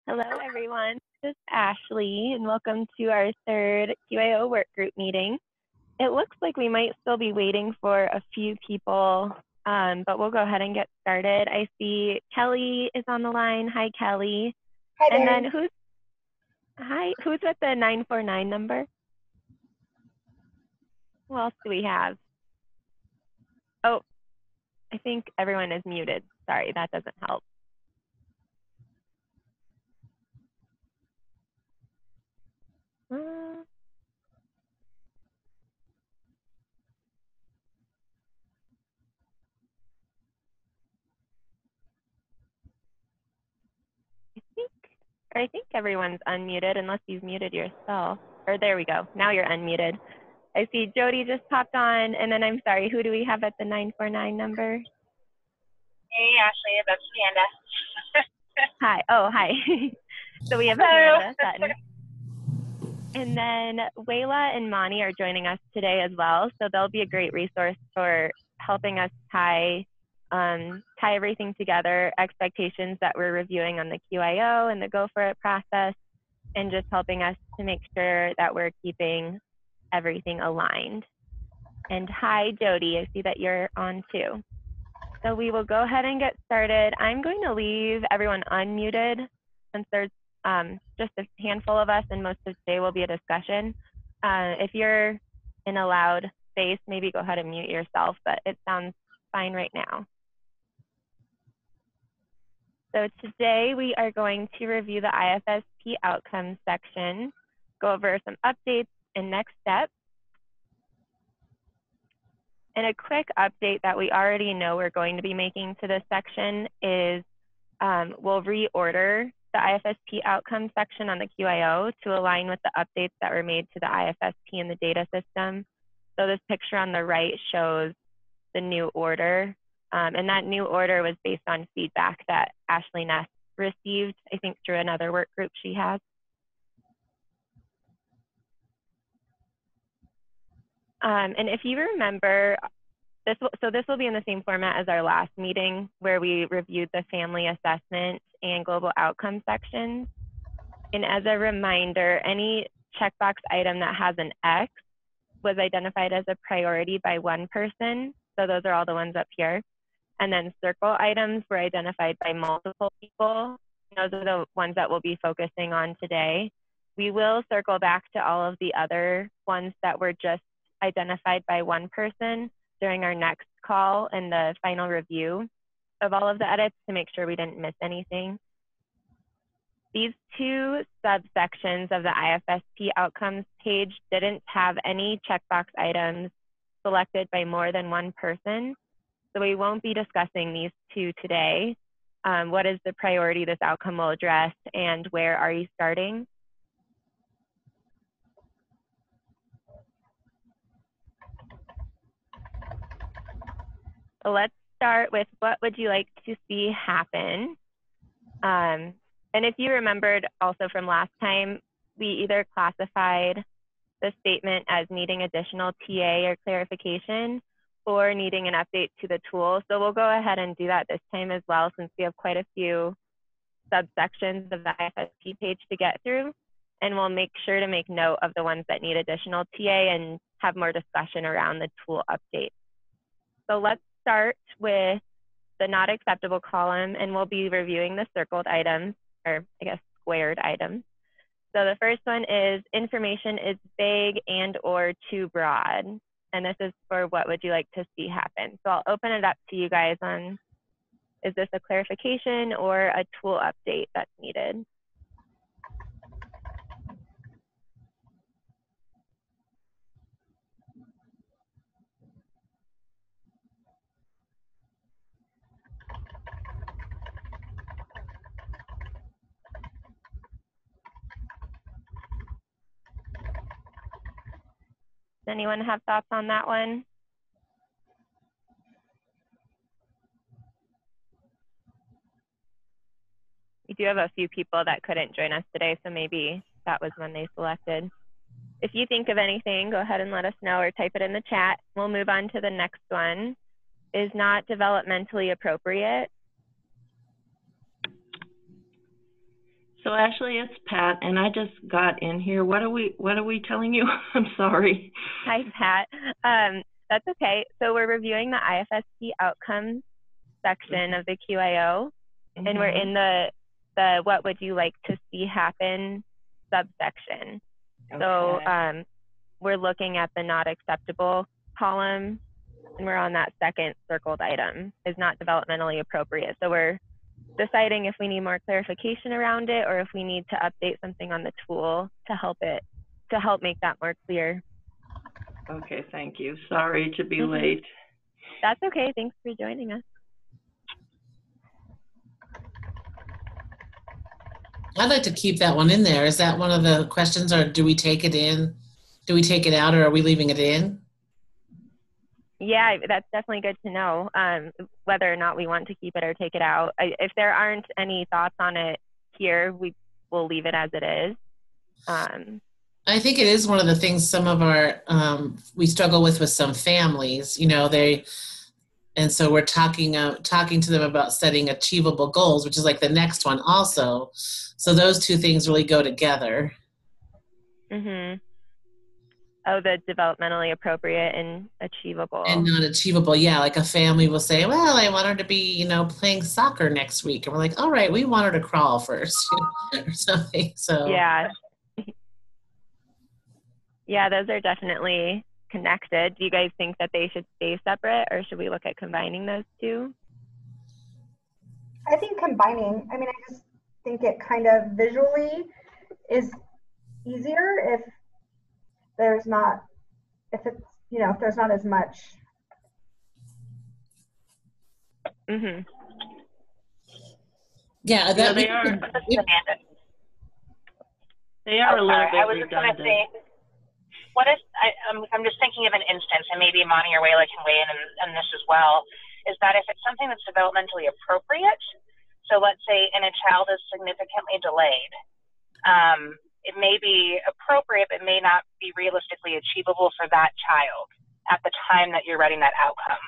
Hello, everyone. This is Ashley, and welcome to our third QAO work group meeting. It looks like we might still be waiting for a few people, but we'll go ahead and get started. I see Kelly is on the line. Hi, Kelly. Hi there. And then who's with the 949 number? Who else do we have? Oh, I think everyone is muted. Sorry, that doesn't help. I think everyone's unmuted unless you've muted yourself. Or there we go. Now you're unmuted. I see Jody just popped on, and then I'm sorry, who do we have at the 949 number? Hey, Ashley, that's Amanda. Hi. Oh, hi. So we have Amanda Sutton. And then Wayla and Mani are joining us today as well. So they'll be a great resource for helping us tie everything together, expectations that we're reviewing on the QIO and the Go For It process, and just helping us to make sure that we're keeping everything aligned. And hi, Jody, I see that you're on too. So we will go ahead and get started. I'm going to leave everyone unmuted since there's just a handful of us and most of today will be a discussion. If you're in a loud space, maybe go ahead and mute yourself, but it sounds fine right now. So today we are going to review the IFSP outcomes section, go over some updates and next steps. And a quick update that we already know we're going to be making to this section is we'll reorder the IFSP outcomes section on the QIO to align with the updates that were made to the IFSP in the data system. So this picture on the right shows the new order. And that new order was based on feedback that Ashley Ness received, I think through another work group she has. And if you remember, this will be in the same format as our last meeting where we reviewed the family assessment and global outcome sections. And as a reminder, any checkbox item that has an X was identified as a priority by one person. So those are all the ones up here. And then circle items were identified by multiple people. Those are the ones that we'll be focusing on today. We will circle back to all of the other ones that were just identified by one person during our next call and the final review of all of the edits to make sure we didn't miss anything. These two subsections of the IFSP outcomes page didn't have any checkbox items selected by more than one person. So we won't be discussing these two today. What is the priority this outcome will address and where are you starting? So let's start with what would you like to see happen? And if you remembered also from last time, we either classified the statement as needing additional TA or clarification or needing an update to the tool. So we'll go ahead and do that this time as well, since we have quite a few subsections of the IFSP page to get through. And we'll make sure to make note of the ones that need additional TA and have more discussion around the tool update. So let's start with the not acceptable column, and we'll be reviewing the circled items, or I guess squared items. So the first one is information is vague and or too broad. And this is for what would you like to see happen. So I'll open it up to you guys on, is this a clarification or a tool update that's needed? Does anyone have thoughts on that one? We do have a few people that couldn't join us today, so maybe that was when they selected. If you think of anything, go ahead and let us know or type it in the chat. We'll move on to the next one. Is not developmentally appropriate. So Ashley, it's Pat, and I just got in here. What are we telling you? I'm sorry. Hi, Pat. That's okay. So we're reviewing the IFSP outcomes section of the QIO, and we're in the what would you like to see happen subsection. Okay. So we're looking at the not acceptable column, and we're on that second circled item, is not developmentally appropriate. So we're deciding if we need more clarification around it or if we need to update something on the tool to help make that more clear. Okay, thank you. Sorry to be late. That's okay. Thanks for joining us. I'd like to keep that one in there. Is that one of the questions, or do we take it in? Do we take it out, or are we leaving it in? Yeah, that's definitely good to know, whether or not we want to keep it or take it out. If there aren't any thoughts on it here, we will leave it as it is. I think it is one of the things some of our, we struggle with some families, you know, and so we're talking to them about setting achievable goals, which is like the next one also. So those two things really go together. Mm-hmm. Oh, the developmentally appropriate and achievable. And not achievable, yeah. Like a family will say, well, I want her to be, you know, playing soccer next week. And we're like, all right, we want her to crawl first or something. So yeah. Yeah, those are definitely connected. Do you guys think that they should stay separate, or should we look at combining those two? I think combining. I mean, I just think it kind of visually is easier if there's not, if there's not as much. Mm-hmm. Yeah, they are. They are a little bit redundant. What if, I'm just thinking of an instance, and maybe Monty or Wayla can weigh in on this as well, is that if it's something that's developmentally appropriate, so let's say a child is significantly delayed, it may be appropriate, but may not be realistically achievable for that child at the time that you're writing that outcome.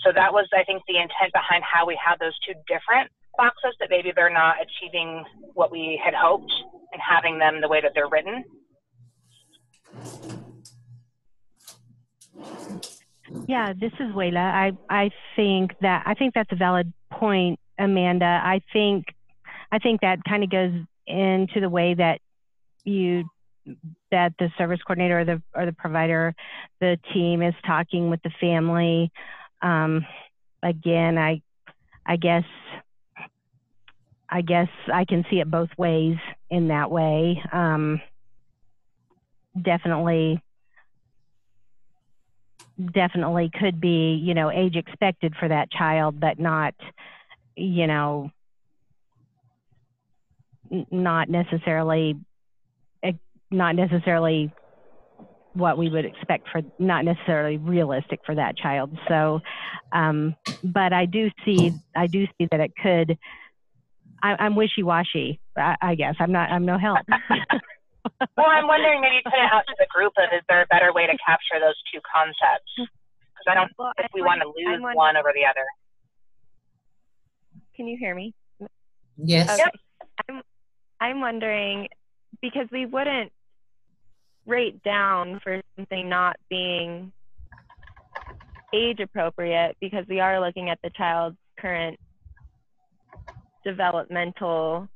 So that was, I think, the intent behind how we have those two different boxes, that maybe they're not achieving what we had hoped and having them the way that they're written. Yeah, this is Wayla. I think that's a valid point, Amanda. I think that kind of goes into the way that the service coordinator or the provider, the team is talking with the family. Again, I guess I can see it both ways in that way. Definitely could be, you know, age expected for that child, but not, you know, not necessarily what we would expect for, not necessarily realistic for that child. So, but I do see that it could. I'm wishy-washy, I guess. I'm no help. Well, I'm wondering, maybe put it out to the group of, is there a better way to capture those two concepts? Because I don't, if we want to lose one over the other. Can you hear me? Yes. Okay. Yep. I'm wondering, because we wouldn't rate down for something not being age appropriate, because we are looking at the child's current developmental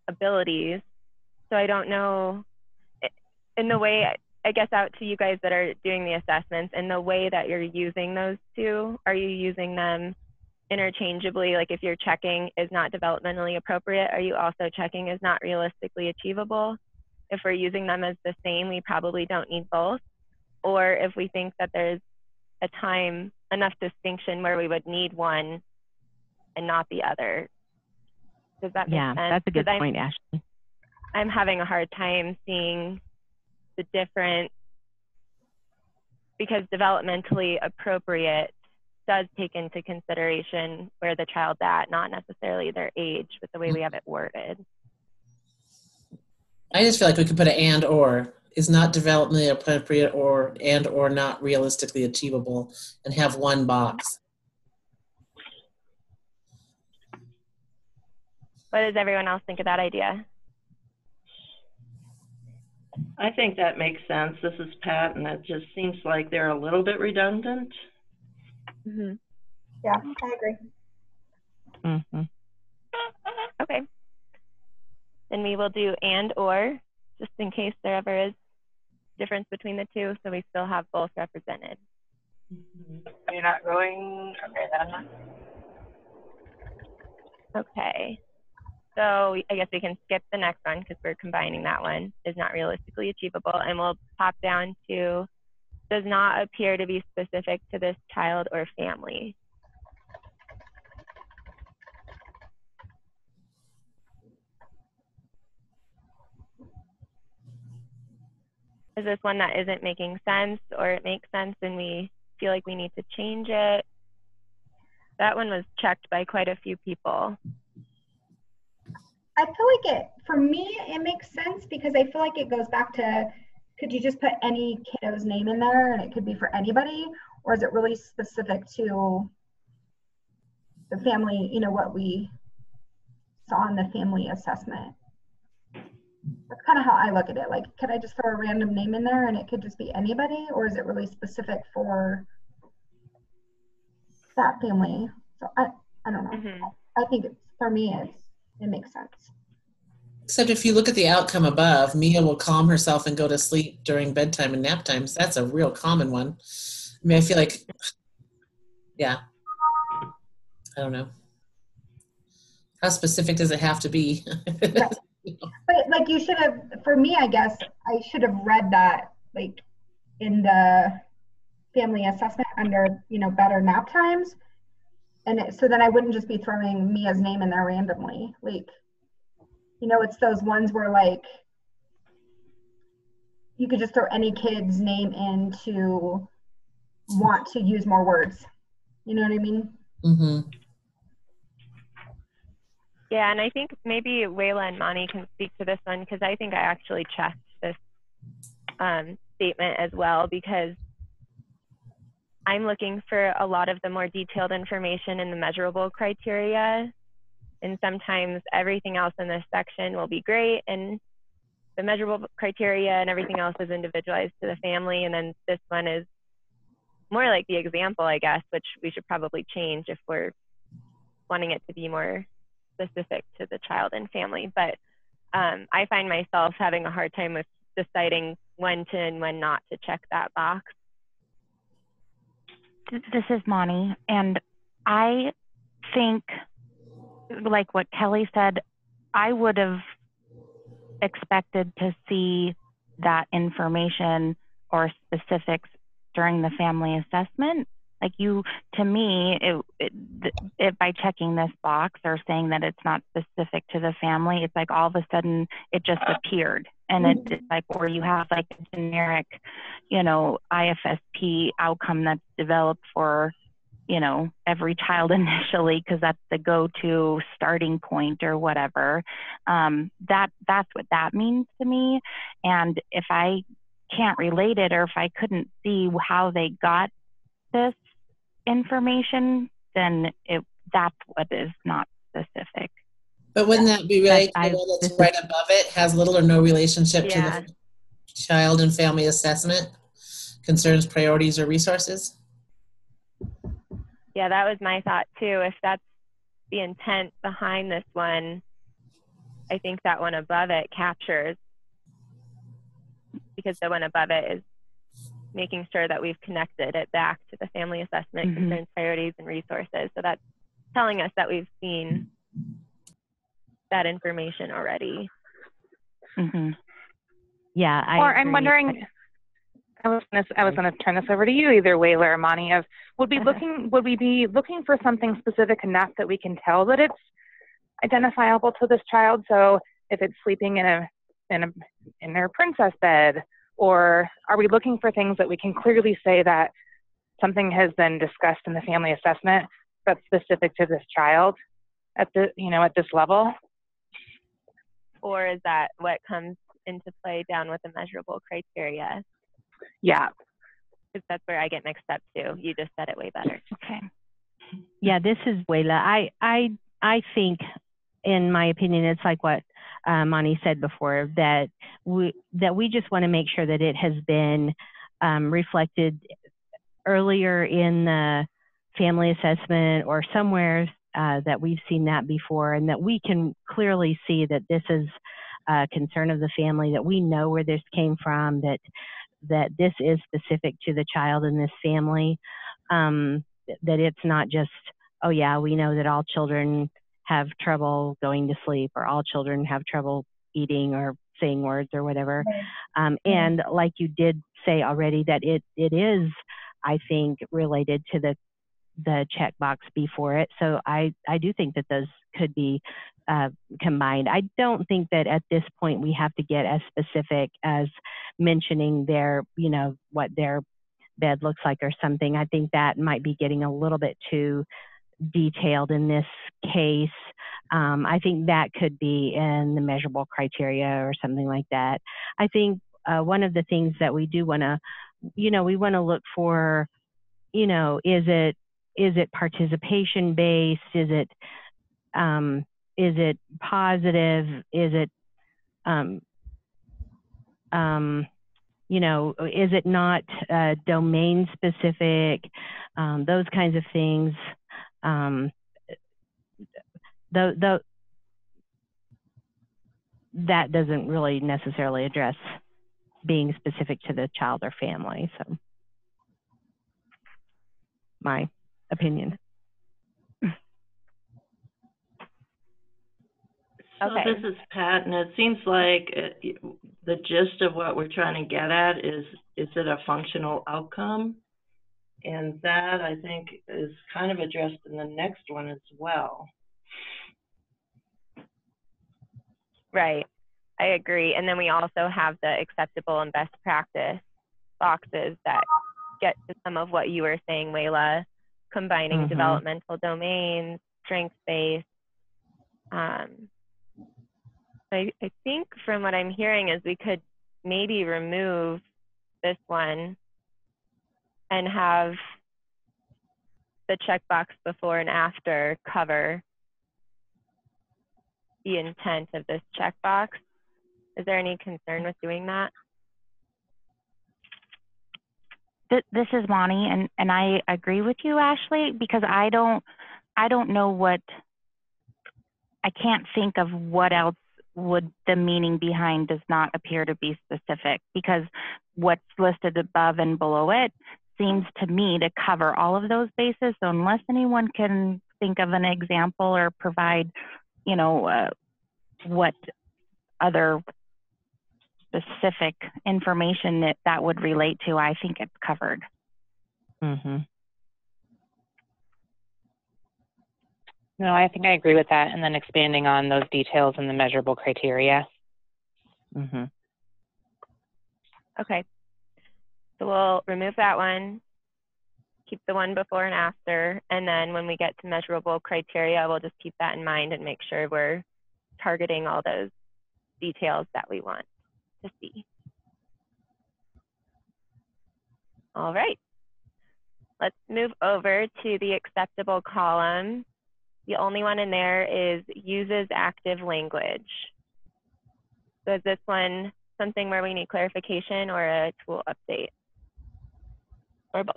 abilities. So I don't know, in the way, I guess out to you guys that are doing the assessments, in the way that you're using those two, are you using them interchangeably? Like if you're checking is not developmentally appropriate, are you also checking is not realistically achievable? If we're using them as the same, we probably don't need both. Or if we think that there's a time enough distinction where we would need one and not the other. Does that make sense? Yeah, that's a good point, Ashley. I'm having a hard time seeing the difference, because developmentally appropriate does take into consideration where the child's at, not necessarily their age, with the way we have it worded. I just feel like we could put an and or, is not developmentally appropriate, or and or not realistically achievable, and have one box. What does everyone else think of that idea? I think that makes sense. This is Pat, and it just seems like they're a little bit redundant. Mm-hmm. Yeah, I agree. Mm-hmm. Okay. Then we will do and or, just in case there ever is difference between the two, so we still have both represented. You're not going, okay, then. Okay. So I guess we can skip the next one because we're combining that one. Is not realistically achievable. And we'll pop down to does not appear to be specific to this child or family. Is this one that isn't making sense, or it makes sense and we feel like we need to change it? That one was checked by quite a few people. I feel like for me, it makes sense because I feel like it goes back to, could you just put any kiddo's name in there and it could be for anybody? Or is it really specific to the family, you know, what we saw in the family assessment? That's kind of how I look at it. Like, could I just throw a random name in there and it could just be anybody? Or is it really specific for that family? So I don't know. Mm-hmm. I think for me, it makes sense. Except if you look at the outcome above, Mia will calm herself and go to sleep during bedtime and nap times. That's a real common one. I mean, I feel like, yeah, I don't know. How specific does it have to be? Right. But like you should have, for me, I guess, I should have read that like in the family assessment under, you know, better nap times. And so then I wouldn't just be throwing Mia's name in there randomly. Like, you know, it's those ones where like you could just throw any kid's name in to want to use more words. You know what I mean? Mm-hmm. Yeah, and I think maybe Wayla and Monty can speak to this one because I think I actually checked this statement as well because I'm looking for a lot of the more detailed information in the measurable criteria. And sometimes everything else in this section will be great and the measurable criteria and everything else is individualized to the family. And then this one is more like the example, I guess, which we should probably change if we're wanting it to be more specific to the child and family. But I find myself having a hard time with deciding when to and when not to check that box. This is Monty, and I think, like what Kelly said, I would have expected to see that information or specifics during the family assessment. Like to me, by checking this box or saying that it's not specific to the family, it's like all of a sudden it just appeared. And it's like, or you have like a generic, you know, IFSP outcome that's developed for, you know, every child initially, because that's the go-to starting point or whatever. That's what that means to me. And if I can't relate it, or if I couldn't see how they got this information, then that's what is not specific. But wouldn't that be right? That's right above it has little or no relationship to the child and family assessment, concerns, priorities, or resources? Yeah, that was my thought too. If that's the intent behind this one, I think that one above it captures, because the one above it is making sure that we've connected it back to the family assessment, concerns, priorities, and resources. So that's telling us that we've seen that information already. Yeah, I'm wondering, I was going to turn this over to you, either Wayla or Monty. Would we be looking for something specific enough that we can tell that it's identifiable to this child? So if it's sleeping in their princess bed, or are we looking for things that we can clearly say that something has been discussed in the family assessment that's specific to this child at this level? Or is that what comes into play down with the measurable criteria? Yeah. Because that's where I get mixed up too. You just said it way better. Okay. Yeah, this is Wayla. I think in my opinion, it's like what Monty said before, that we just want to make sure that it has been reflected earlier in the family assessment or somewhere that we've seen that before, and that we can clearly see that this is a concern of the family, that we know where this came from, that this is specific to the child in this family, that it's not just, oh yeah, we know that all children have trouble going to sleep, or all children have trouble eating or saying words or whatever. And like you did say already, that it is, I think, related to the checkbox before it. So I do think that those could be combined. I don't think that at this point we have to get as specific as mentioning their, what their bed looks like or something. I think that might be getting a little bit too detailed in this case. I think that could be in the measurable criteria or something like that. I think one of the things that we do want to, we want to look for, is it participation based? Is it positive? Is it, is it not domain specific? Those kinds of things. That doesn't really necessarily address being specific to the child or family. So, my opinion. So Okay. this is Pat, and it seems like the gist of what we're trying to get at is it a functional outcome? And that, I think, is kind of addressed in the next one as well. Right. I agree. And then we also have the acceptable and best practice boxes that get to some of what you were saying, Wayla, combining developmental domains, strengths-based. I think from what I'm hearing is we could maybe remove this one and have the checkbox before and after cover the intent of this checkbox. Is there any concern with doing that? This is Monty, and I agree with you, Ashley, because I don't know I can't think of what else would the meaning behind does not appear to be specific, because what's listed above and below it seems to me to cover all of those bases. So unless anyone can think of an example or provide, what other specific information that would relate to, I think it's covered. No, I think I agree with that. And then expanding on those details and the measurable criteria. Okay. So we'll remove that one, keep the one before and after, and then when we get to measurable criteria, we'll just keep that in mind and make sure we're targeting all those details that we want to see. All right. Let's move over to the acceptable column. The only one in there is uses active language. So is this one something where we need clarification or a tool update? Or both?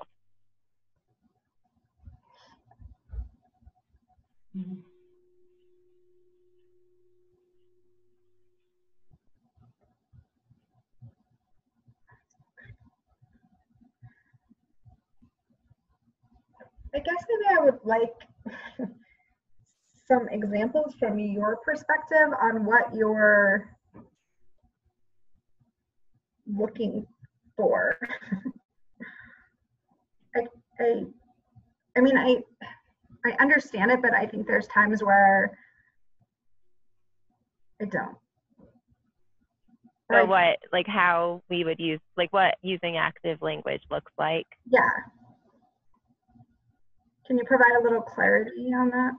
I guess maybe I would like some examples from your perspective on what you're looking for. I mean, I understand it, but I think there's times where I don't. So what, like how we would use, like what using active language looks like? Yeah. Can you provide a little clarity on that?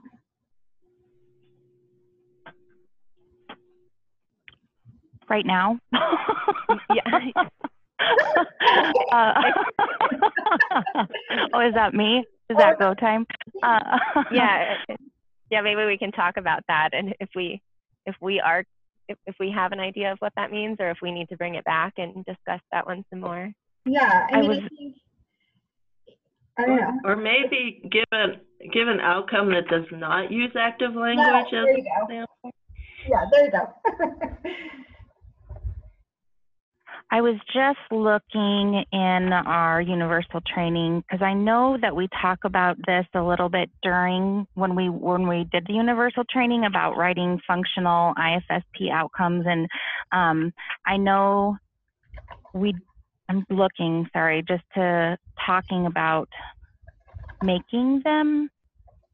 Right now? Yeah. Oh, is that me? Is that go time? Yeah. yeah, maybe we can talk about that, and if we have an idea of what that means, or if we need to bring it back and discuss that one some more. Yeah, I think, I don't know. Or maybe give an outcome that does not use active language as an example. Yeah, there you go. I was just looking in our universal training because I know that we talk about this a little bit during when we did the universal training about writing functional IFSP outcomes, and I know I'm looking, sorry, just to talking about making them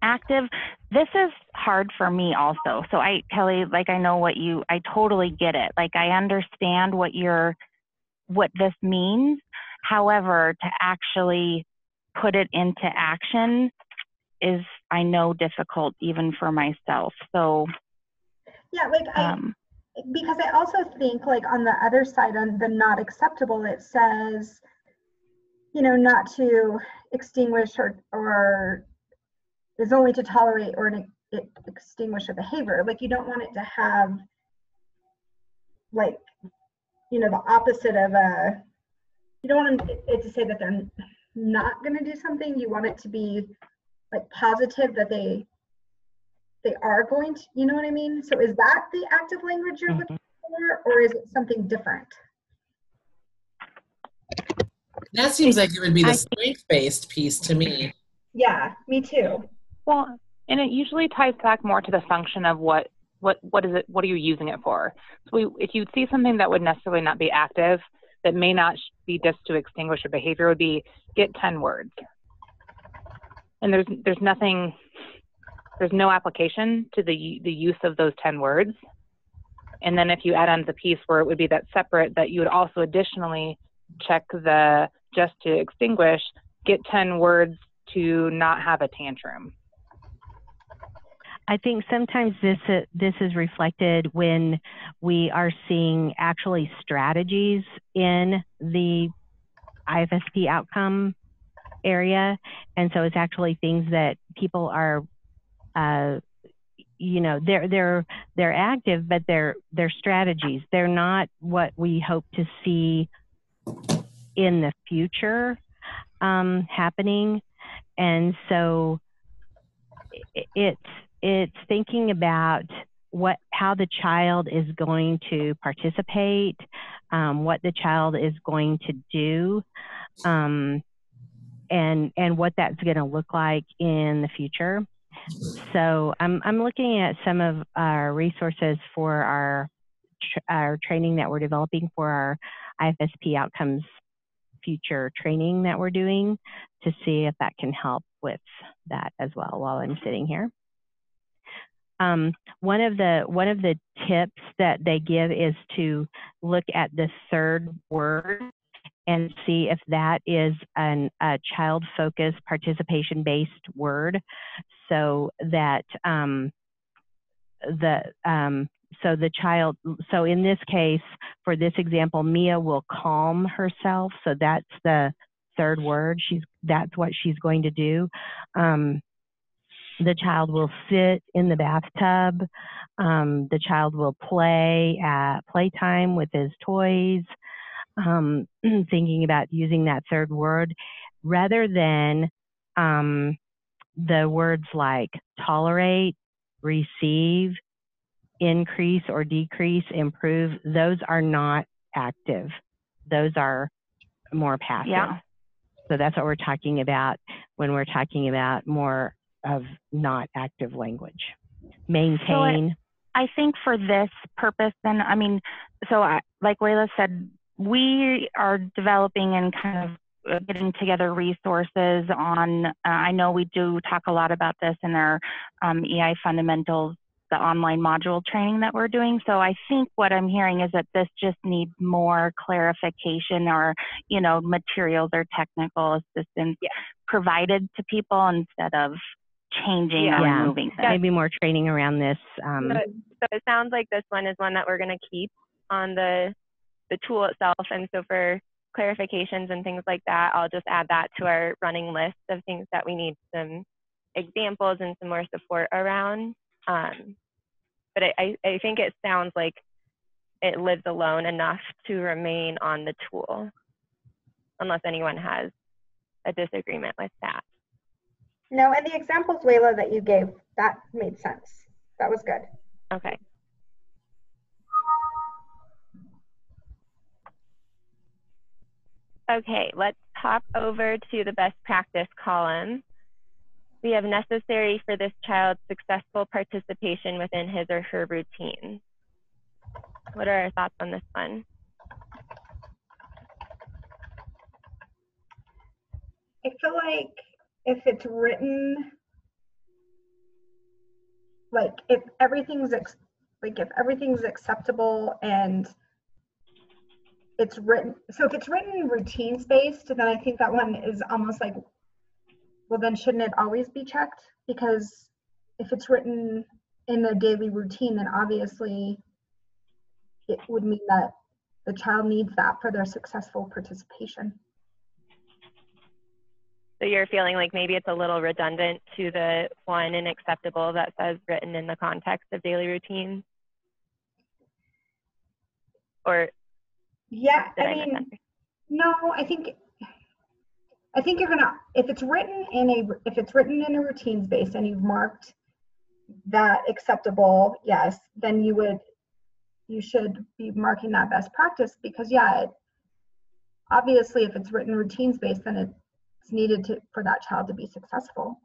active. This is hard for me also. So Kelly, like I know I totally get it. Like I understand what this means. However, to actually put it into action is, I know, difficult even for myself. So yeah, like because I also think like on the other side, on the not acceptable, it says, not to extinguish or is only to tolerate or extinguish a behavior. Like you don't want it to have like, the opposite of you don't want it to say that they're not going to do something. You want it to be like positive that they are going to, you know what I mean? So is that the active language you're looking for, or is it something different? That seems like it would be the strength-based piece to me. Yeah, me too. Well, and it usually ties back more to the function of what is it? What are you using it for? So if you see something that would necessarily not be active, that may not be just to extinguish a behavior, would be get 10 words. And there's no application to the use of those 10 words. And then if you add on the piece where it would be that separate, that you would also additionally check the just to extinguish, get 10 words to not have a tantrum. I think sometimes this is reflected when we are seeing actually strategies in the IFSP outcome area, and so it's actually things that people are, they're active, but they're strategies. They're not what we hope to see in the future happening, and so it's thinking about how the child is going to participate, what the child is going to do, and what that's going to look like in the future. So I'm looking at some of our resources for our training that we're developing for our IFSP outcomes future training that we're doing, to see if that can help with that as well while I'm sitting here. One of the tips that they give is to look at the third word and see if that is a child-focused, participation-based word, so that so in this case, for this example, Mia will calm herself. So that's the third word. That's what she's going to do. The child will sit in the bathtub. The child will play at playtime with his toys, thinking about using that third word rather than the words like tolerate, receive, increase or decrease, improve. Those are not active. Those are more passive. Yeah. So that's what we're talking about when we're talking about more of not active language. Maintain. So I think for this purpose, then, like Wayla said, we are developing and kind of getting together resources on, I know we do talk a lot about this in our EI fundamentals, the online module training that we're doing. So I think what I'm hearing is that this just needs more clarification or, materials or technical assistance provided to people instead of changing or removing them. Maybe more training around this. So it sounds like this one is one that we're going to keep on the tool itself. And so for clarifications and things like that, I'll just add that to our running list of things that we need some examples and some more support around. But I think it sounds like it lives alone enough to remain on the tool, unless anyone has a disagreement with that. No, and the examples, Layla, that you gave, that made sense. That was good. Okay. Okay, let's hop over to the best practice column. We have necessary for this child's successful participation within his or her routine. What are our thoughts on this one? I feel like if it's written, like if everything's acceptable and it's written, so if it's written routines based, then I think that one is almost like, well, then shouldn't it always be checked? Because if it's written in a daily routine, then obviously it would mean that the child needs that for their successful participation. So you're feeling like maybe it's a little redundant to the one in acceptable that says written in the context of daily routine? Or yeah, I mean, no, I think you're gonna, if it's written in a routines base and you've marked that acceptable, yes, then you should be marking that best practice, because yeah, obviously if it's written routines based, then it's needed for that child to be successful.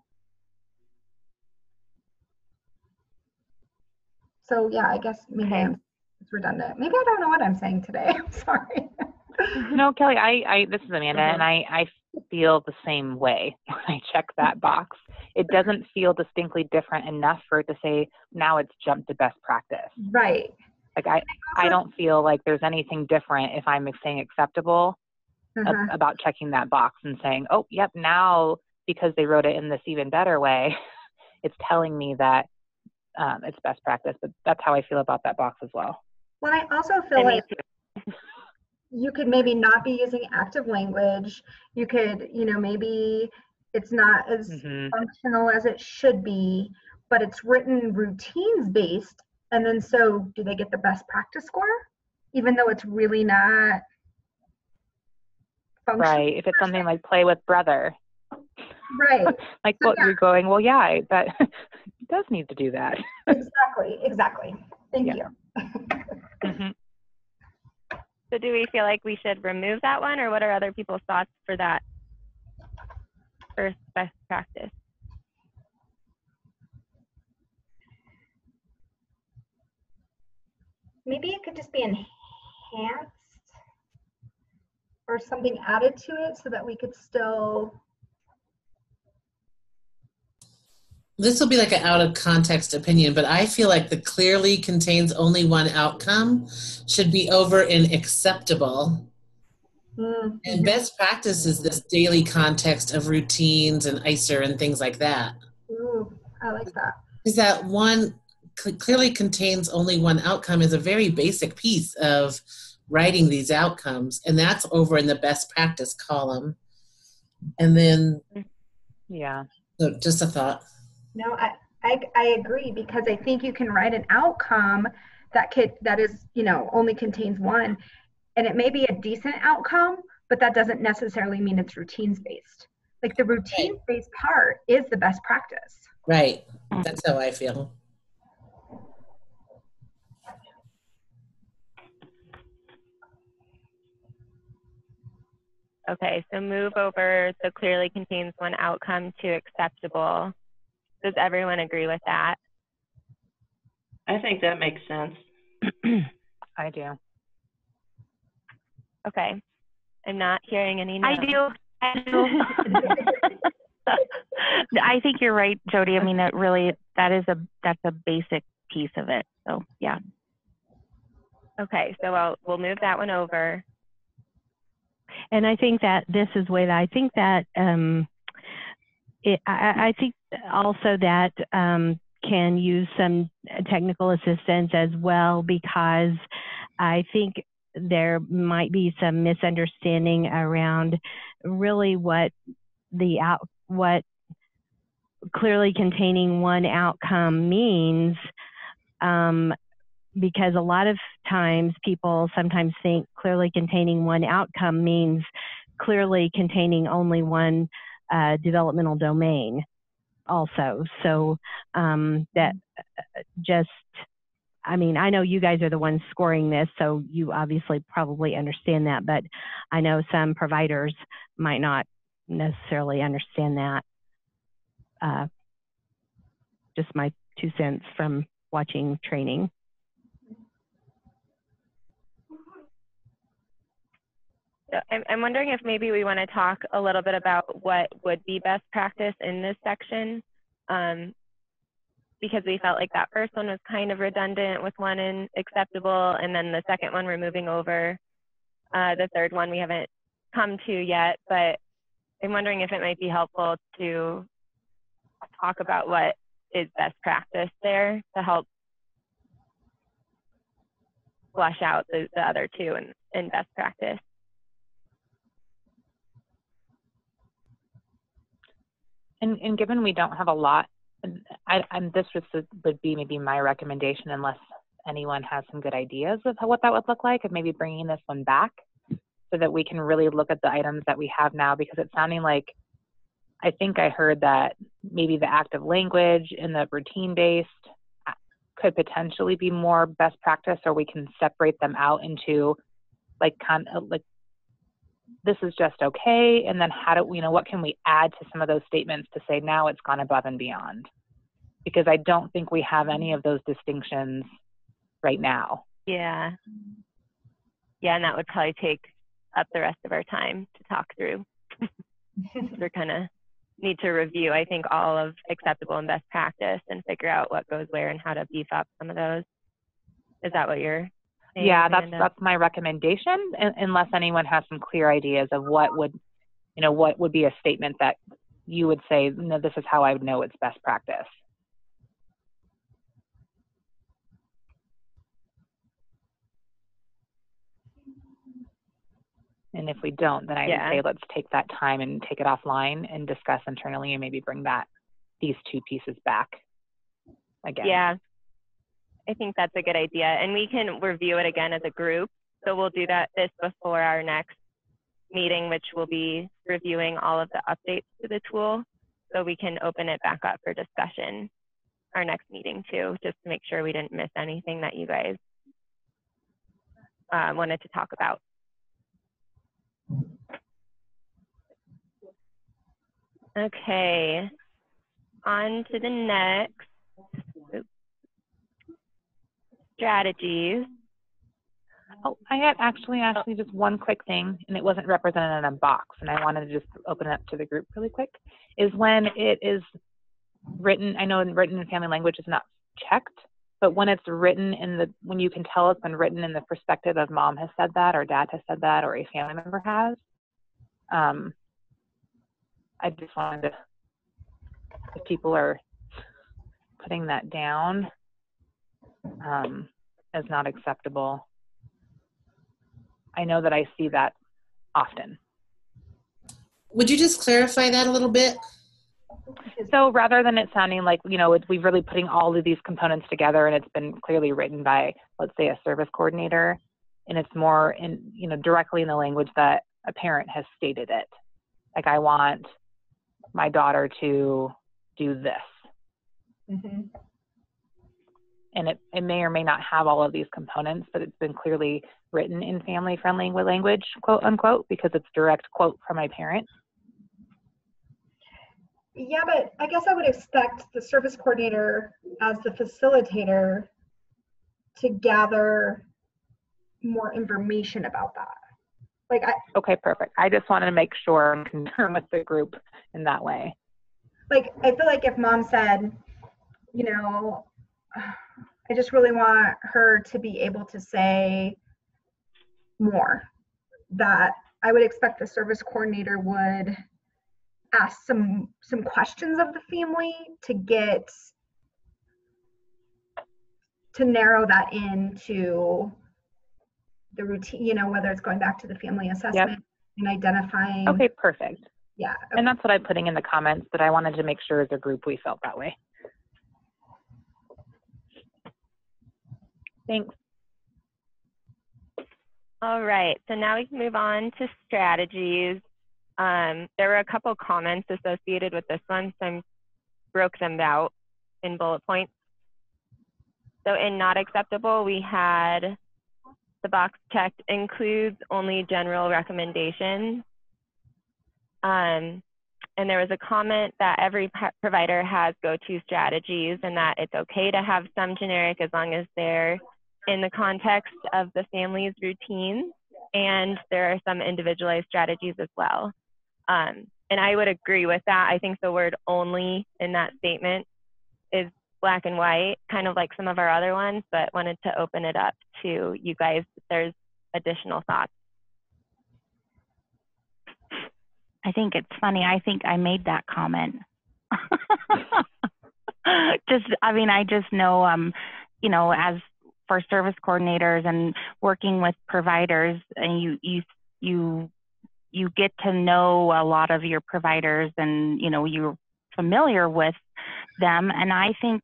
So yeah, I guess maybe it's redundant. Maybe I don't know what I'm saying today. I'm sorry. No, Kelly, this is Amanda, and I feel the same way when I check that box. It doesn't feel distinctly different enough for it to say, now it's jumped to best practice. Right. Like I don't feel like there's anything different if I'm saying acceptable about checking that box and saying, oh, yep, now because they wrote it in this even better way, it's telling me that it's best practice. But that's how I feel about that box as well. Well, I also feel like you could maybe not be using active language. You could, maybe it's not as functional as it should be, but it's written routines based. And then so do they get the best practice score? Even though it's really not functional. Right. If it's something like play with brother. Right. Like so, what you're going, well, yeah, that does need to do that. Exactly. Thank you. So do we feel like we should remove that one, or what are other people's thoughts for that first best practice? Maybe it could just be enhanced or something added to it so that we could still. This will be like an out of context opinion, but I feel like the clearly contains only one outcome should be over in acceptable. Mm-hmm. And best practice is this daily context of routines and ICER and things like that. Ooh, I like that. Because that one clearly contains only one outcome is a very basic piece of writing these outcomes. And that's over in the best practice column. And then, yeah. So just a thought. No, I agree, because I think you can write an outcome that is, only contains one, and it may be a decent outcome, but that doesn't necessarily mean it's routines based. Like the routines based part is the best practice. Right. That's how I feel. Okay, so move over, so clearly contains one outcome to acceptable. Does everyone agree with that? I think that makes sense. I do. Okay. I'm not hearing any no. I do. I think you're right, Jody. I mean, that's a basic piece of it. So yeah. Okay, so we'll move that one over. And I think that this is way that I think that I think also that can use some technical assistance as well, because I think there might be some misunderstanding around really what clearly containing one outcome means, because a lot of times people sometimes think clearly containing one outcome means clearly containing only one developmental domain also. So that just, I mean, I know you guys are the ones scoring this, so you obviously probably understand that, but I know some providers might not necessarily understand that. Just my 2 cents from watching training. So I'm wondering if maybe we want to talk a little bit about what would be best practice in this section, because we felt like that first one was kind of redundant with one in acceptable, and then the second one we're moving over. The third one we haven't come to yet, but I'm wondering if it might be helpful to talk about what is best practice there to help flush out the other two in best practice. And given we don't have a lot, this would be maybe my recommendation, unless anyone has some good ideas of what that would look like, of maybe bringing this one back so that we can really look at the items that we have now, because it's sounding like, I think I heard that maybe the active language and the routine-based could potentially be more best practice, or we can separate them out into like this is just okay, and then how do what can we add to some of those statements to say now it's gone above and beyond? Because I don't think we have any of those distinctions right now. Yeah, and that would probably take up the rest of our time to talk through. We're kind of need to review, I think, all of acceptable and best practice and figure out what goes where and how to beef up some of those. Is that what you're saying? Yeah, that's my recommendation, unless anyone has some clear ideas of what would be a statement that you would say, no, this is how I would know it's best practice. And if we don't, then I would say let's take that time and take it offline and discuss internally, and maybe bring these two pieces back again. Yeah, I think that's a good idea. And we can review it again as a group. So we'll do this before our next meeting, which will be reviewing all of the updates to the tool. So we can open it back up for discussion our next meeting too, just to make sure we didn't miss anything that you guys wanted to talk about. Okay, on to the next. Strategies. Oh, I had actually just one quick thing, and it wasn't represented in a box, and I wanted to just open it up to the group really quick, is when it is written, I know written in family language is not checked, but when it's written when you can tell it's been written in the perspective of mom has said that, or dad has said that, or a family member has, I just wanted to, if people are putting that down as not acceptable. I know that I see that often. Would you just clarify that a little bit? So rather than it sounding like, we've really putting all of these components together and it's been clearly written by, let's say, a service coordinator, and it's more directly in the language that a parent has stated it. Like, I want my daughter to do this. Mm-hmm. And it may or may not have all of these components, but it's been clearly written in family-friendly language, quote unquote, because it's direct quote from my parent. Yeah, but I guess I would expect the service coordinator as the facilitator to gather more information about that. Okay, perfect. I just wanted to make sure and confirm with the group in that way. Like, I feel like if mom said, I just really want her to be able to say more, that I would expect the service coordinator would ask some questions of the family to narrow that into the routine, whether it's going back to the family assessment and identifying. Okay, perfect. Yeah. And that's what I'm putting in the comments, but I wanted to make sure as a group we felt that way. Thanks. All right, so now we can move on to strategies. There were a couple comments associated with this one, so I broke them out in bullet points. So in not acceptable, we had the box checked includes only general recommendations. And there was a comment that every provider has go-to strategies and that it's okay to have some generic as long as they're in the context of the family's routine, and there are some individualized strategies as well. And I would agree with that. I think the word only in that statement is black and white, kind of like some of our other ones, but wanted to open it up to you guys if there's additional thoughts. I think it's funny. I think I made that comment. I just know, you know, as for service coordinators and working with providers, and you get to know a lot of your providers, and you know you're familiar with them. And I think,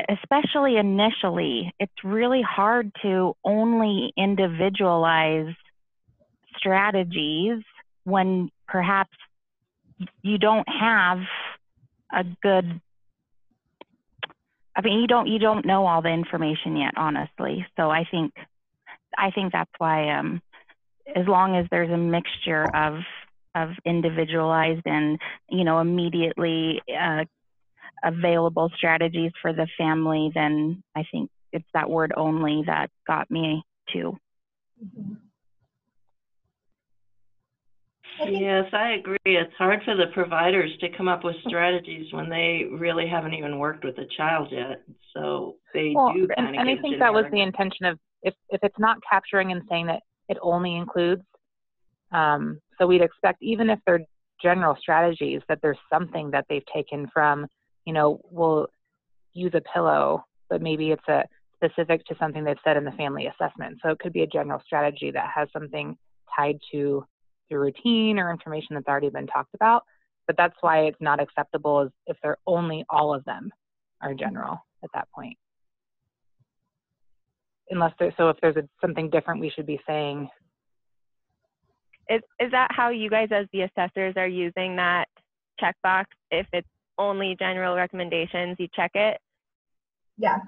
especially initially, it's really hard to only individualize strategies when perhaps you don't have a good, I mean, you don't know all the information yet, honestly. So I think that's why, as long as there's a mixture of individualized and, you know, immediately available strategies for the family, then I think it's that word only that got me too. Mm-hmm. Yes, I agree. It's hard for the providers to come up with strategies when they really haven't even worked with a child yet. So they do kind of and I think generic. that was the intention of, if it's not capturing and saying that it only includes, so we'd expect, even if they're general strategies, that there's something that they've taken from, you know, we'll use a pillow, but maybe it's a specific to something they've said in the family assessment. So it could be a general strategy that has something tied to your routine or information that's already been talked about. But that's why it's not acceptable, is if they're only all of them are general at that point. Unless there's, so if there's something different we should be saying. Is that how you guys as the assessors are using that checkbox? If it's only general recommendations, you check it? Yeah,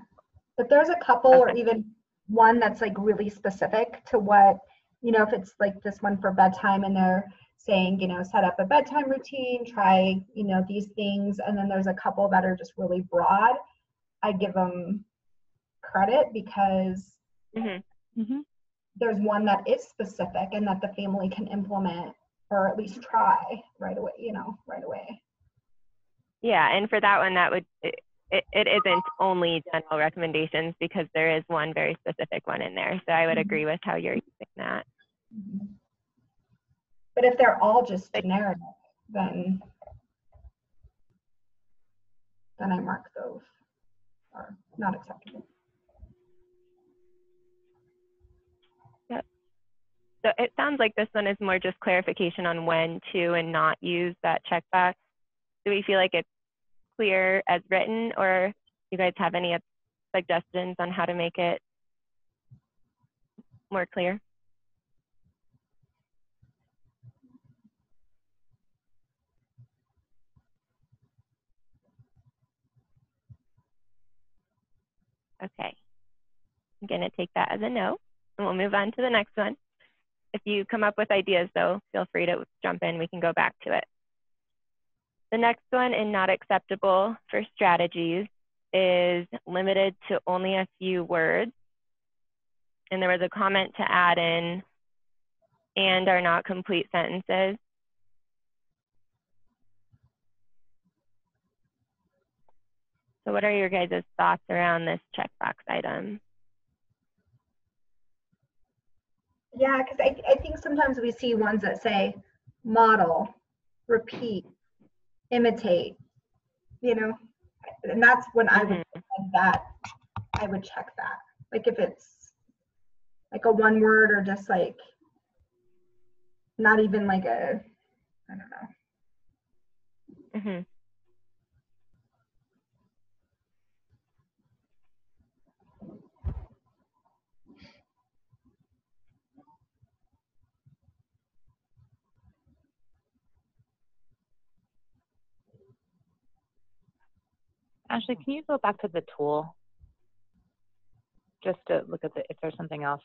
but there's a couple, or even one that's like really specific to what, you know, if it's like this one for bedtime and they're saying, you know, set up a bedtime routine, try, you know, these things. And then there's a couple that are just really broad. I give them credit because there's one that is specific and that the family can implement, or at least try right away, you know, right away. Yeah, and for that one, that would, it isn't only general recommendations because there is one very specific one in there. So I would agree with how you're using that. But if they're all just generic, then I mark those are not acceptable. Yep. So it sounds like this one is more just clarification on when to and not use that checkbox. Do we feel like it's clear as written, or you guys have any suggestions on how to make it more clear? Okay, I'm going to take that as a no, and we'll move on to the next one. If you come up with ideas, though, feel free to jump in. We can go back to it. The next one in not acceptable for strategies is limited to only a few words. And there was a comment to add in and are not complete sentences. So what are your guys' thoughts around this checkbox item? Yeah, because I think sometimes we see ones that say model, repeat, imitate, you know, and that's when I would like that, I would check that. Like if it's like a one word or just like not even like a I don't know. Mm-hmm. Ashley, can you go back to the tool? Just to look at if there's something else.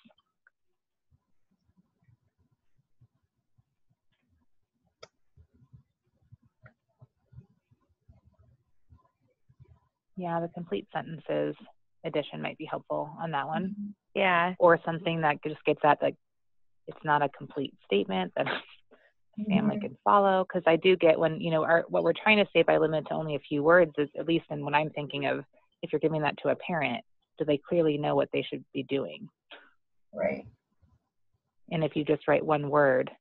Yeah, the complete sentences addition might be helpful on that one. Yeah. Or something that just gets at, like, it's not a complete statement that the family can follow. Because I do get when, you know, what we're trying to say by limit to only a few words is, at least in what I'm thinking of, if you're giving that to a parent, do they clearly know what they should be doing? Right. And if you just write one word,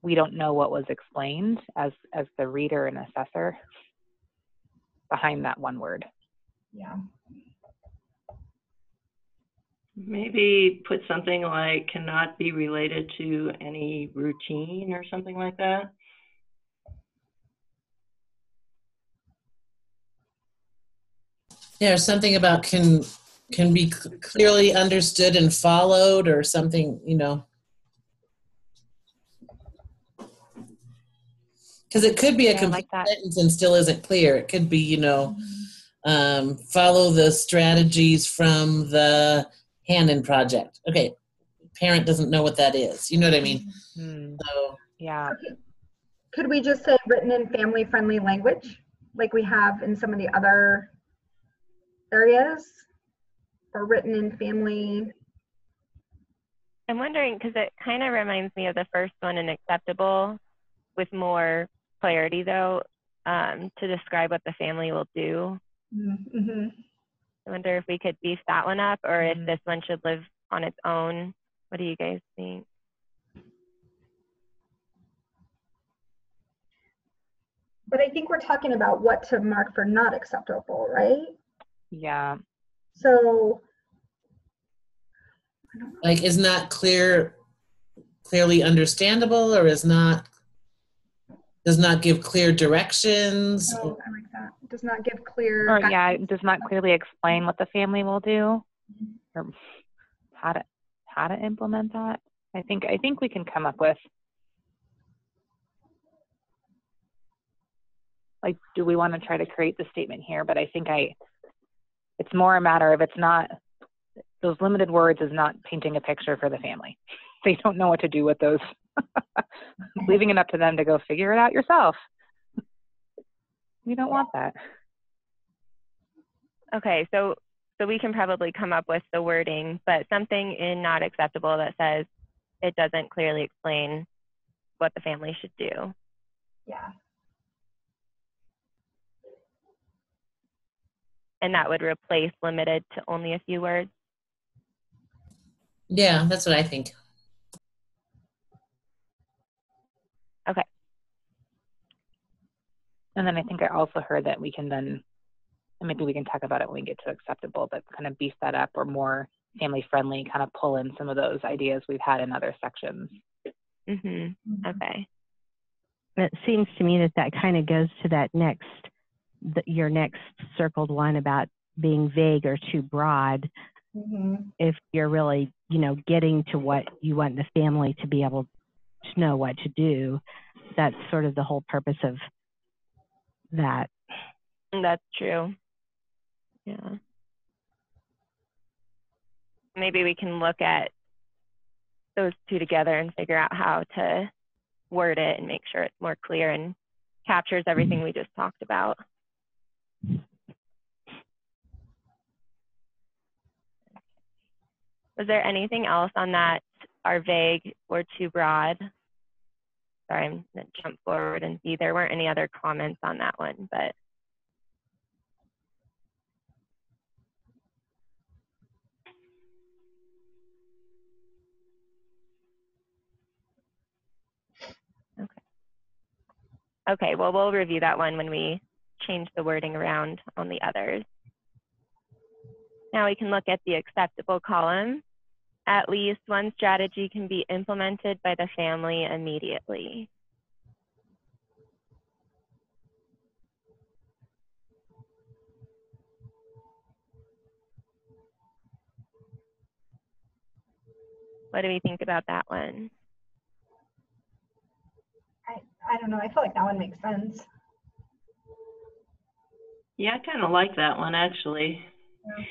we don't know what was explained as the reader and assessor behind that one word. Yeah. Maybe put something like cannot be related to any routine or something like that. Yeah, or something about can be clearly understood and followed, or something, you know. Because it could be a complete sentence and still isn't clear. It could be, you know, follow the strategies from the Hannon Project. Okay, parent doesn't know what that is. You know what I mean? So, yeah. Could we just say written in family-friendly language, like we have in some of the other areas, or written in family? I'm wondering, because it kind of reminds me of the first one in acceptable, with more clarity though, to describe what the family will do. Mm-hmm. I wonder if we could beef that one up, or if this one should live on its own. What do you guys think? But I think we're talking about what to mark for not acceptable, right? Yeah. So, I don't know. like, is not clearly understandable, or does not give clear directions. Oh, I like that. Does not give clear. Or yeah, it does not clearly explain what the family will do, or how to implement that. I think we can come up with, like, do we want to try to create the statement here? But I think it's more a matter of, it's not, those limited words is not painting a picture for the family. They don't know what to do with those. Leaving it up to them to go figure it out yourself. We don't want that. Okay, so we can probably come up with the wording, but something in not acceptable that says it doesn't clearly explain what the family should do. Yeah. And that would replace limited to only a few words. Yeah, that's what I think. Okay. And then I think I also heard that we can then, and maybe we can talk about it when we get to acceptable, but kind of beef that up, or more family friendly, kind of pull in some of those ideas we've had in other sections. Okay. It seems to me that kind of goes to that your next circled one about being vague or too broad. If you're really, you know, getting to what you want the family to be able to know what to do, that's sort of the whole purpose of that. That's true. Yeah. Maybe we can look at those two together and figure out how to word it and make sure it's more clear and captures everything we just talked about. Was there anything else on that are vague or too broad? Sorry, I'm going to jump forward and see. There weren't any other comments on that one, but. Okay, well, we'll review that one when we change the wording around on the others. Now we can look at the acceptable column. At least one strategy can be implemented by the family immediately. What do we think about that one? I don't know. I feel like that one makes sense. Yeah, I kind of like that one, actually. Yeah.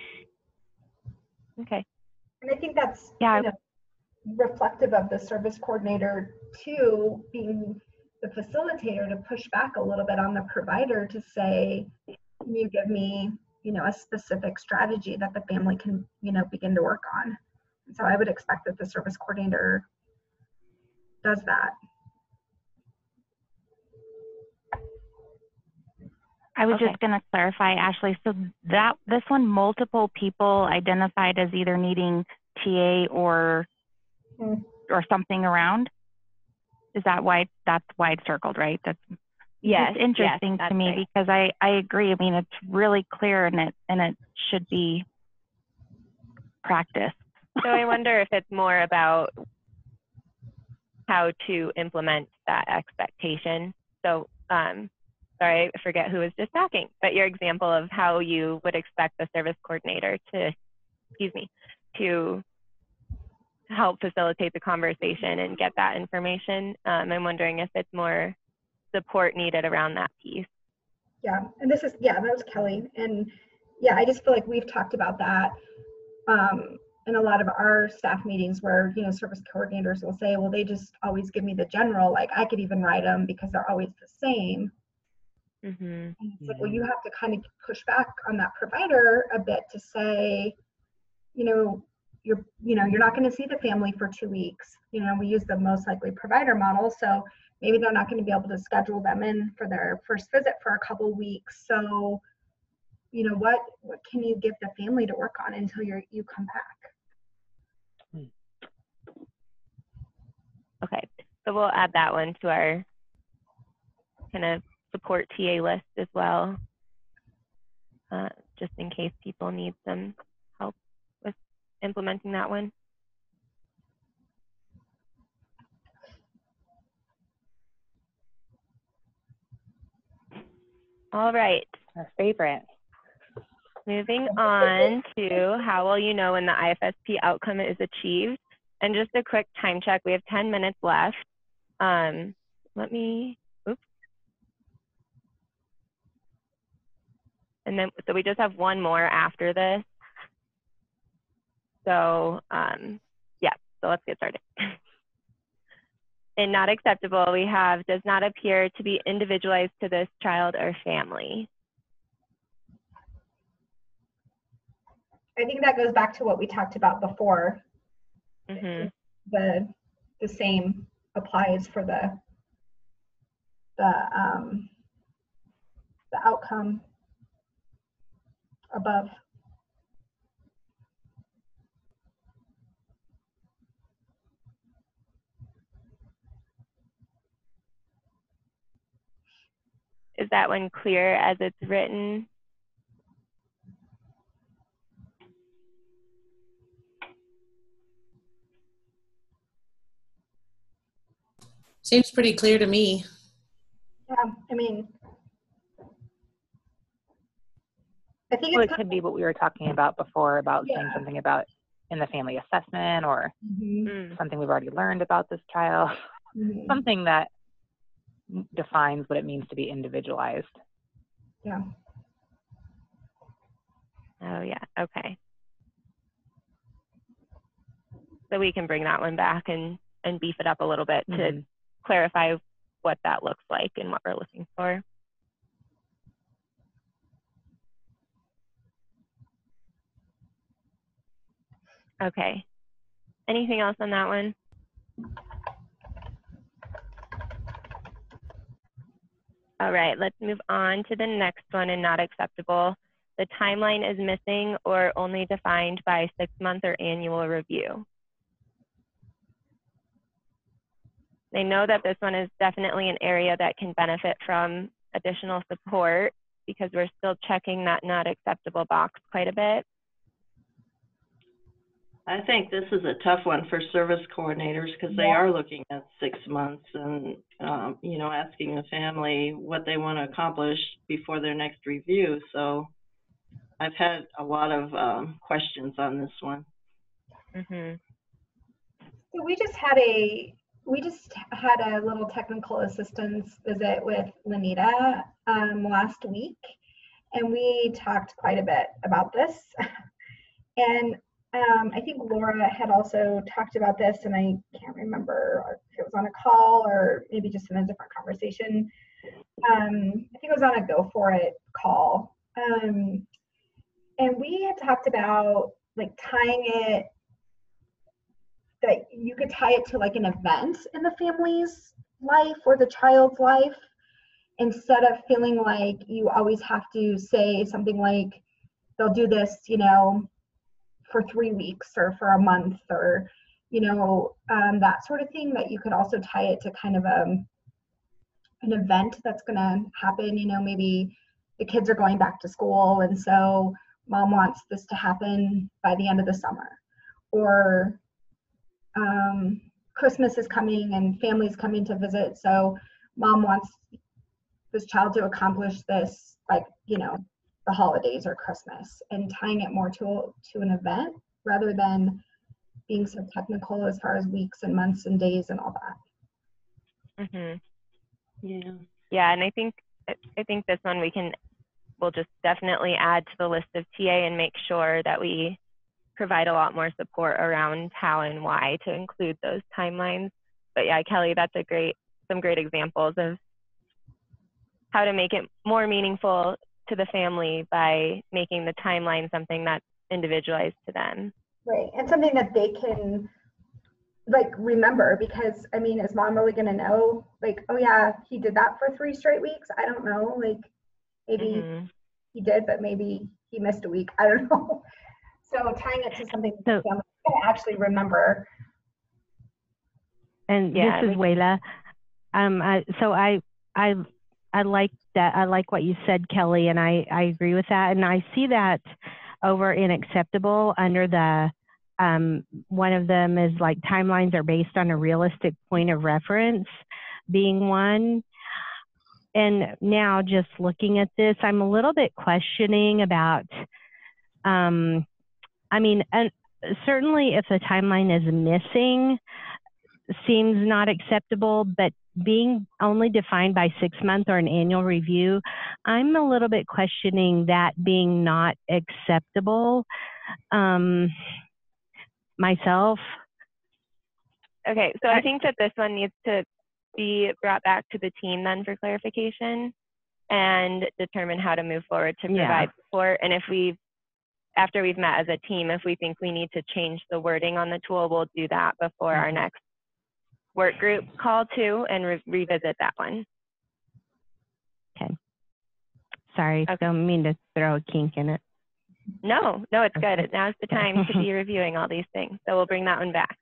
Okay. And I think that's Yeah. Reflective of the service coordinator too, being the facilitator, to push back a little bit on the provider to say, can you give me, a specific strategy that the family can, begin to work on. And so I would expect that the service coordinator does that. I was just going to clarify, Ashley. So this one, multiple people identified as either needing TA or something around. Is that why that's why it's circled, right? That's yes, interesting to me, right? Because I agree. I mean, it's really clear and it should be practiced. So I wonder if it's more about how to implement that expectation. So sorry, I forget who was just talking, but your example of how you would expect the service coordinator to, to help facilitate the conversation and get that information. I'm wondering if it's more support needed around that piece. Yeah, and that was Kelly. And yeah, I just feel like we've talked about that in a lot of our staff meetings where, service coordinators will say, well, they just always give me the general, like I could even write them because they're always the same. Mm-hmm. And it's like, well, you have to kind of push back on that provider a bit to say, you're not going to see the family for 2 weeks. We use the most likely provider model, so maybe they're not going to be able to schedule them in for their first visit for a couple weeks. So, what can you give the family to work on until you come back? Okay, so we'll add that one to our kind of support TA list as well, just in case people need some help with implementing that one. All right. Our favorite. Moving on to how will you know when the IFSP outcome is achieved? And just a quick time check, we have 10 minutes left. And then, so we just have one more after this. So so let's get started. In not acceptable, we have does not appear to be individualized to this child or family. I think that goes back to what we talked about before. Mm-hmm. The same applies for the outcome above. Is that one clear as it's written? Seems pretty clear to me. Yeah, I mean, I think it could be what we were talking about before about saying something about in the family assessment or something we've already learned about this child, something that defines what it means to be individualized. Yeah. Oh yeah, okay. So we can bring that one back and beef it up a little bit to clarify what that looks like and what we're looking for. Okay. Anything else on that one? All right, let's move on to the next one in not acceptable. The timeline is missing or only defined by 6-month or annual review. I know that this one is definitely an area that can benefit from additional support because we're still checking that not acceptable box quite a bit. I think this is a tough one for service coordinators because they are looking at 6 months and, asking the family what they want to accomplish before their next review. So I've had a lot of questions on this one. Mm-hmm. So we just had a little technical assistance visit with Lanita last week, and we talked quite a bit about this. And I think Laura had also talked about this, and I can't remember if it was on a call or maybe just in a different conversation. I think it was on a Go For It call. And we had talked about like tying it, that you could tie it to like an event in the family's life or the child's life, instead of feeling like you always have to say something like they'll do this, for 3 weeks or for a month, or that sort of thing. That you could also tie it to kind of an event that's going to happen. Maybe the kids are going back to school, and so mom wants this to happen by the end of the summer, or Christmas is coming and family's coming to visit, so mom wants this child to accomplish this, like, the holidays or Christmas, and tying it more to an event rather than being so technical as far as weeks and months and days and all that. Yeah, and I think this one we'll just definitely add to the list of TA and make sure that we provide a lot more support around how and why to include those timelines. But yeah, Kelly, that's some great examples of how to make it more meaningful to the family by making the timeline something that's individualized to them. Right, and something that they can like remember, because I mean, is mom really gonna know, like, oh yeah, he did that for 3 straight weeks? I don't know, like maybe he did, but maybe he missed a week, I don't know. So tying it to something the family can actually remember. And yeah, this is Wayla. I like that. I like what you said, Kelly, and I agree with that. And I see that over in acceptable under the, one of them is like timelines are based on a realistic point of reference being one. And now just looking at this, I'm a little bit questioning about, I mean, and certainly if the timeline is missing, seems not acceptable, but being only defined by 6-month or an annual review, I'm a little bit questioning that being not acceptable myself. Okay, so I think that this one needs to be brought back to the team then for clarification and determine how to move forward to provide support. And after we've met as a team, if we think we need to change the wording on the tool, we'll do that before our next work group call too, and revisit that one. Okay. Sorry, I don't mean to throw a kink in it. No, it's good. Now's the time to be reviewing all these things. So we'll bring that one back.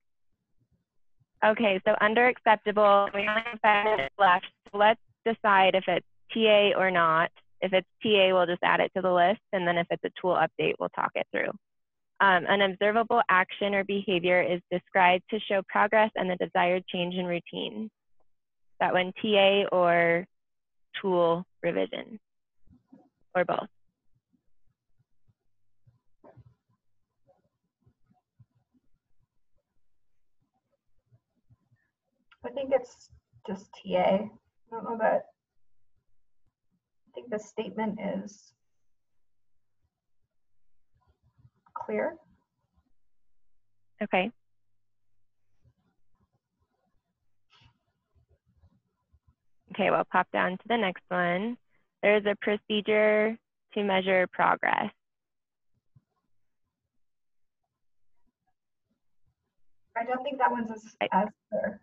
Okay, so under acceptable, we only have 5 minutes left. So let's decide if it's TA or not. If it's TA, we'll just add it to the list. And then if it's a tool update, we'll talk it through. An observable action or behavior is described to show progress and the desired change in routine. That one TA or tool revision, or both? I think it's just TA. I don't know that. I think the statement is clear. Okay. Okay, we'll pop down to the next one. There's a procedure to measure progress. I don't think that one's as clear.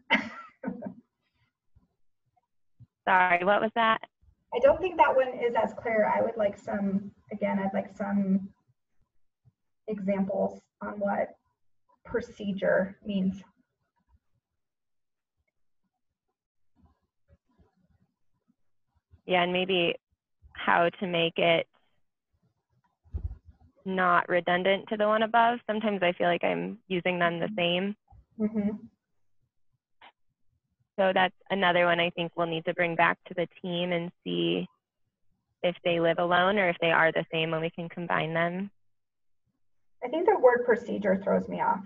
Sorry, what was that? I don't think that one is as clear. I would like some, again, I'd like some examples on what procedure means. Yeah, and maybe how to make it not redundant to the one above. Sometimes I feel like I'm using them the same. So that's another one I think we'll need to bring back to the team and see if they live alone or if they are the same, and we can combine them. I think the word procedure throws me off.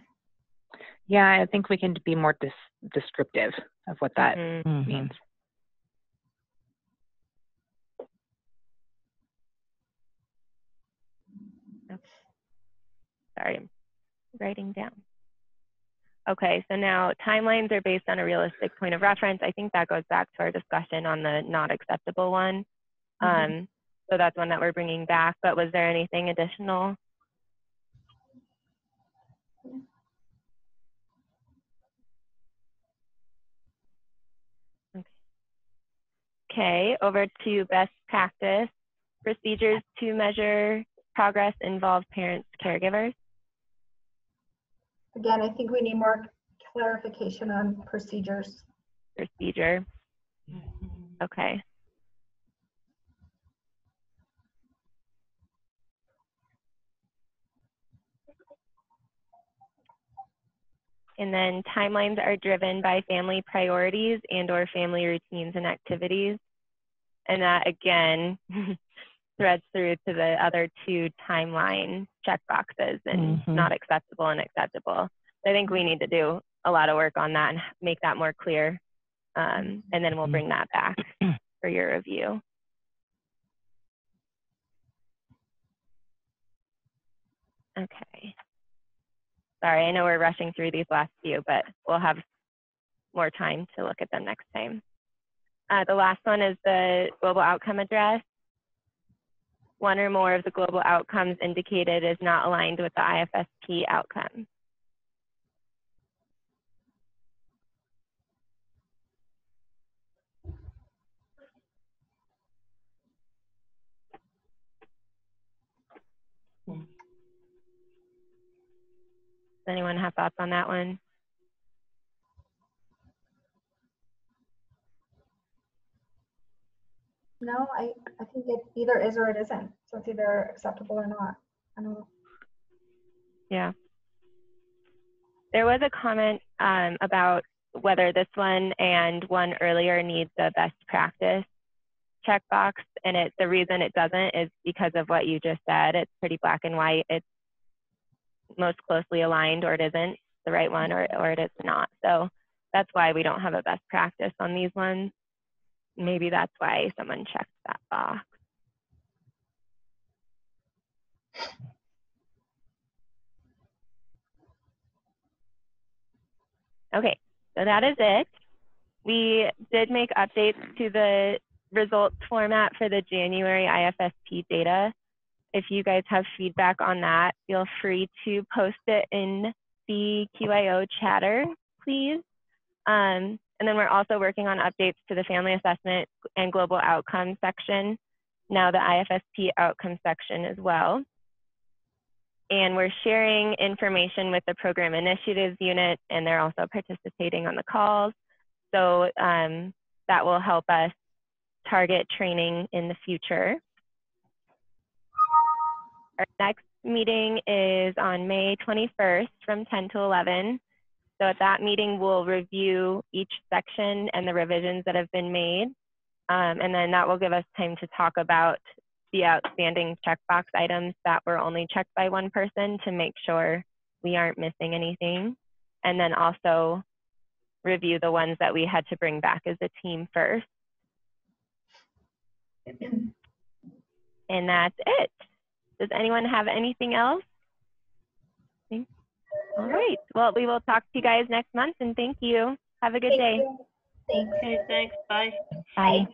Yeah, I think we can be more descriptive of what that means. Okay. Sorry, I'm writing down. Okay, so now timelines are based on a realistic point of reference. I think that goes back to our discussion on the not acceptable one. So that's one that we're bringing back, but was there anything additional? Okay, over to best practice. Procedures to measure progress involve parents, caregivers. Again, I think we need more clarification on procedures. Procedure. Okay. And then timelines are driven by family priorities and/or family routines and activities. And that, again, threads through to the other two timeline checkboxes and not acceptable and acceptable. So I think we need to do a lot of work on that and make that more clear. And then we'll bring that back for your review. Okay. Sorry, I know we're rushing through these last few, but we'll have more time to look at them next time. The last one is the global outcome address. One or more of the global outcomes indicated is not aligned with the IFSP outcome. Does anyone have thoughts on that one? No, I think it either is or it isn't. So it's either acceptable or not. I don't know. Yeah. There was a comment about whether this one and one earlier needs a best practice checkbox, and the reason it doesn't is because of what you just said. It's pretty black and white. It's most closely aligned, or it isn't the right one, or it is not. So that's why we don't have a best practice on these ones. Maybe that's why someone checked that box. Okay, so that is it. We did make updates to the results format for the January IFSP data. If you guys have feedback on that, feel free to post it in the QIO chatter, please. And then we're also working on updates to the family assessment and global outcomes section, now the IFSP outcome section as well. And we're sharing information with the program initiatives unit, and they're also participating on the calls. So that will help us target training in the future. Our next meeting is on May 21st from 10 to 11. So at that meeting, we'll review each section and the revisions that have been made. And then that will give us time to talk about the outstanding checkbox items that were only checked by one person to make sure we aren't missing anything. And then also review the ones that we had to bring back as a team first. And that's it. Does anyone have anything else? All right. Well, we will talk to you guys next month, and thank you. Have a good day. Thanks. Okay, thanks. Bye. Bye.